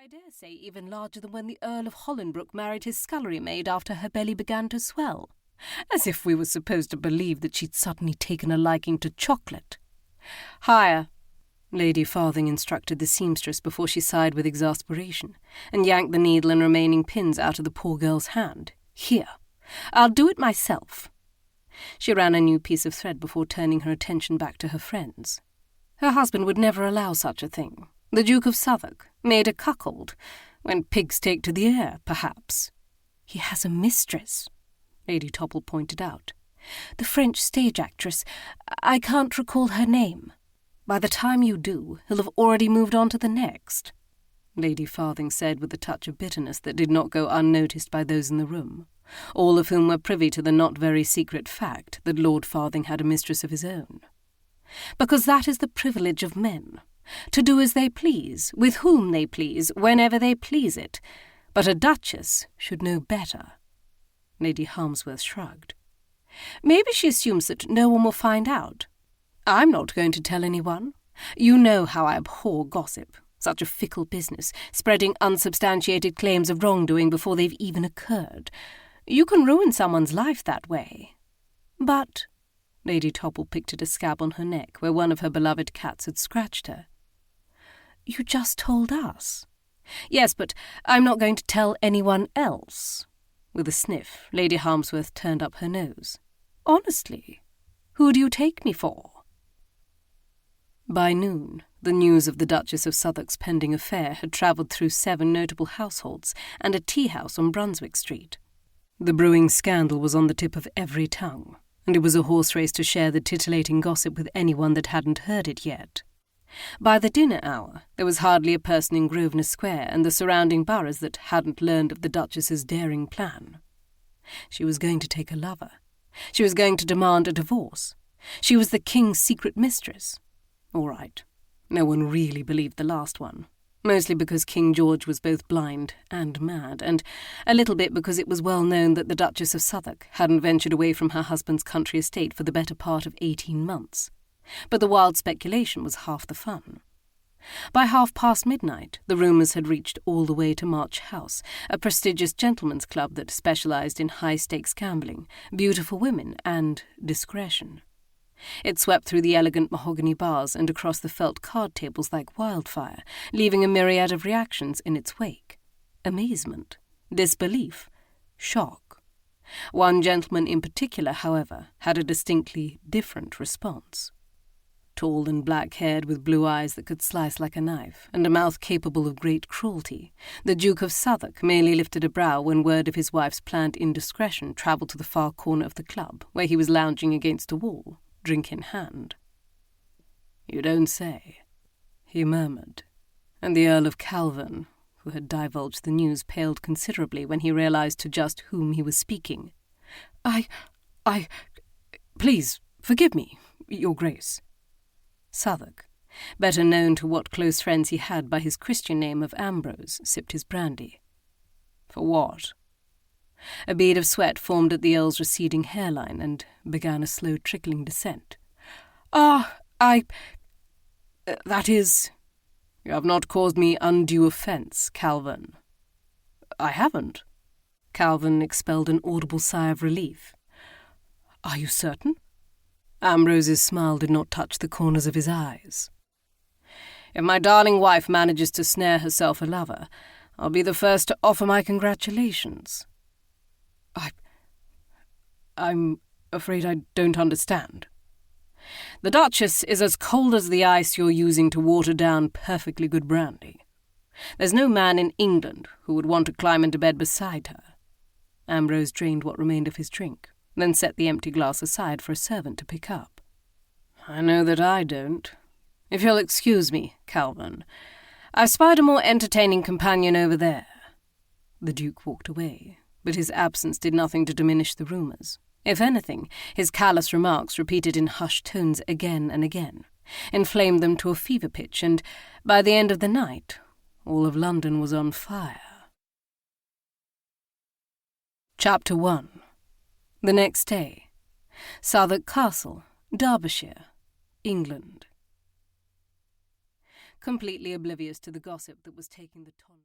I dare say even larger than when the Earl of Hollinbrook married his scullery maid after her belly began to swell. As if we were supposed to believe that she'd suddenly taken a liking to chocolate. Higher, Lady Farthing instructed the seamstress before she sighed with exasperation, and yanked the needle and remaining pins out of the poor girl's hand. Here, I'll do it myself. She ran a new piece of thread before turning her attention back to her friends. Her husband would never allow such a thing. The Duke of Southwick, made a cuckold, went pigs take to the air, perhaps. He has a mistress, Lady Topple pointed out. The French stage actress, I can't recall her name. By the time you do, he'll have already moved on to the next, Lady Farthing said with a touch of bitterness that did not go unnoticed by those in the room, all of whom were privy to the not very secret fact that Lord Farthing had a mistress of his own. Because that is the privilege of men, to do as they please, with whom they please, whenever they please it. But a duchess should know better. Lady Harmsworth shrugged. Maybe she assumes that no one will find out. I'm not going to tell anyone. You know how I abhor gossip. Such a fickle business, spreading unsubstantiated claims of wrongdoing before they've even occurred. You can ruin someone's life that way. But Lady Topple picked at a scab on her neck where one of her beloved cats had scratched her. You just told us. Yes, but I'm not going to tell anyone else. With a sniff, Lady Harmsworth turned up her nose. Honestly, who do you take me for? By noon, the news of the Duchess of Southwick's pending affair had travelled through 7 notable households and a tea-house on Brunswick Street. The brewing scandal was on the tip of every tongue, and it was a horse race to share the titillating gossip with anyone that hadn't heard it yet. By the dinner hour, there was hardly a person in Grosvenor Square and the surrounding boroughs that hadn't learned of the Duchess's daring plan. She was going to take a lover. She was going to demand a divorce. She was the king's secret mistress. All right, no one really believed the last one, mostly because King George was both blind and mad, and a little bit because it was well known that the Duchess of Southwick hadn't ventured away from her husband's country estate for the better part of 18 months. But the wild speculation was half the fun. By midnight, the rumours had reached all the way to March House, a prestigious gentlemen's club that specialised in high-stakes gambling, beautiful women, and discretion. It swept through the elegant mahogany bars and across the felt card tables like wildfire, leaving a myriad of reactions in its wake. Amazement, disbelief, shock. One gentleman in particular, however, had a distinctly different response. Tall and black-haired, with blue eyes that could slice like a knife, and a mouth capable of great cruelty, the Duke of Southwick merely lifted a brow when word of his wife's planned indiscretion travelled to the far corner of the club, where he was lounging against a wall, drink in hand. "You don't say," he murmured, and the Earl of Calvin, who had divulged the news, paled considerably when he realised to just whom he was speaking. Please, forgive me, Your Grace." Southwick, better known to what close friends he had by his Christian name of Ambrose, sipped his brandy. "For what?" A bead of sweat formed at the Earl's receding hairline and began a slow trickling descent. That is... "You have not caused me undue offence, Calvin." "I haven't." Calvin expelled an audible sigh of relief. "Are you certain?" Ambrose's smile did not touch the corners of his eyes. "If my darling wife manages to snare herself a lover, I'll be the first to offer my congratulations." I'm afraid I don't understand." "The Duchess is as cold as the ice you're using to water down perfectly good brandy. There's no man in England who would want to climb into bed beside her." Ambrose drained what remained of his drink, then set the empty glass aside for a servant to pick up. "I know that I don't. If you'll excuse me, Calvin, I've spied a more entertaining companion over there." The Duke walked away, but his absence did nothing to diminish the rumours. If anything, his callous remarks, repeated in hushed tones again and again, inflamed them to a fever pitch, and by the end of the night, all of London was on fire. Chapter 1. The next day. Southwark Castle, Derbyshire, England. Completely oblivious to the gossip that was taking the ton.